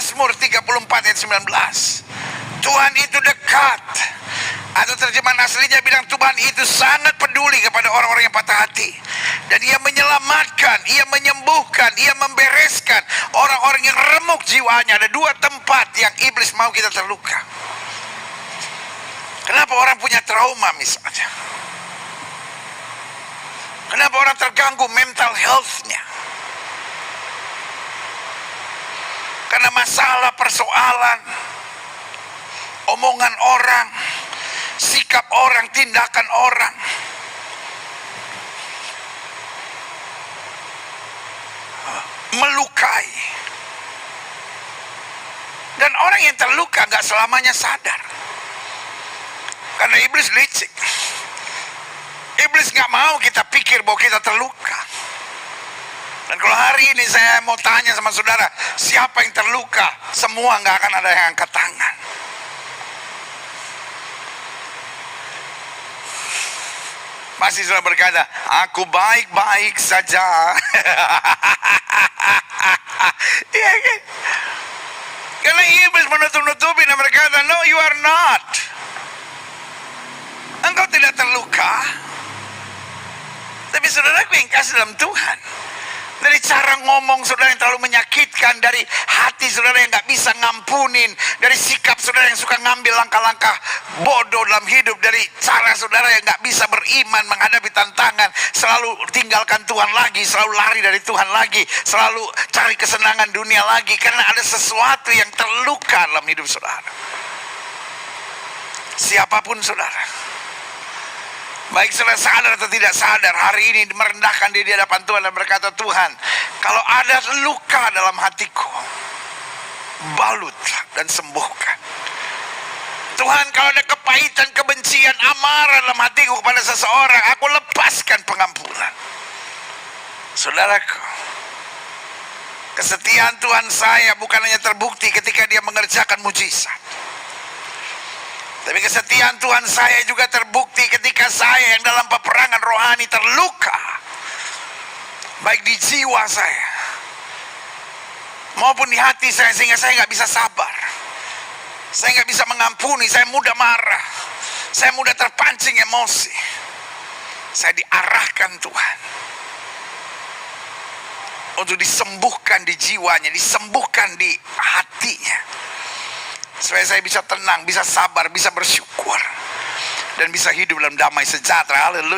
Mazmur 34 ayat 19. Tuhan itu dekat. Atau terjemahan aslinya bilang Tuhan itu sangat peduli kepada orang-orang yang patah hati. Dan Ia menyelamatkan, Ia menyembuhkan, Ia membereskan orang-orang yang remuk jiwanya. Ada dua tempat yang iblis mau kita terluka. Kenapa orang punya trauma misalnya? Kenapa orang terganggu mental health-nya? Karena masalah, persoalan, omongan orang, sikap orang, tindakan orang. Melukai. Dan orang yang terluka gak selamanya sadar. Karena iblis licik. Iblis gak mau kita pikir bahwa kita terluka. Dan kalau hari ini saya mau tanya sama saudara, siapa yang terluka? Semua gak akan ada yang angkat tangan. Masih sudah berkata, aku baik-baik saja. Iya kan? Karena iblis menutup-nutupi dan berkata, no you are not. Engkau tidak terluka. Tapi saudaraku yang kasih dalam Tuhan, dari cara ngomong saudara yang terlalu menyakitkan, dari hati saudara yang gak bisa ngampunin, dari sikap saudara yang suka ngambil langkah-langkah bodoh dalam hidup, dari cara saudara yang gak bisa beriman menghadapi tantangan, selalu tinggalkan Tuhan lagi, selalu lari dari Tuhan lagi, selalu cari kesenangan dunia lagi, karena ada sesuatu yang terluka dalam hidup saudara. Siapapun saudara, baik saudara sadar atau tidak sadar, hari ini merendahkan diri di hadapan Tuhan dan berkata, Tuhan, kalau ada luka dalam hatiku, balutlah dan sembuhkan. Tuhan, kalau ada kepahitan, kebencian, amarah dalam hatiku kepada seseorang, aku lepaskan pengampunan. Saudaraku, kesetiaan Tuhan saya bukan hanya terbukti ketika Dia mengerjakan mujizat, tapi kesetiaan Tuhan saya juga terbukti ketika saya yang dalam peperangan rohani terluka, baik di jiwa saya maupun di hati saya, sehingga saya gak bisa sabar, saya gak bisa mengampuni, saya mudah marah, saya mudah terpancing emosi. Saya diarahkan Tuhan untuk disembuhkan di jiwanya, disembuhkan di hatinya, supaya saya bisa tenang, bisa sabar, bisa bersyukur, dan bisa hidup dalam damai sejahtera. Haleluya.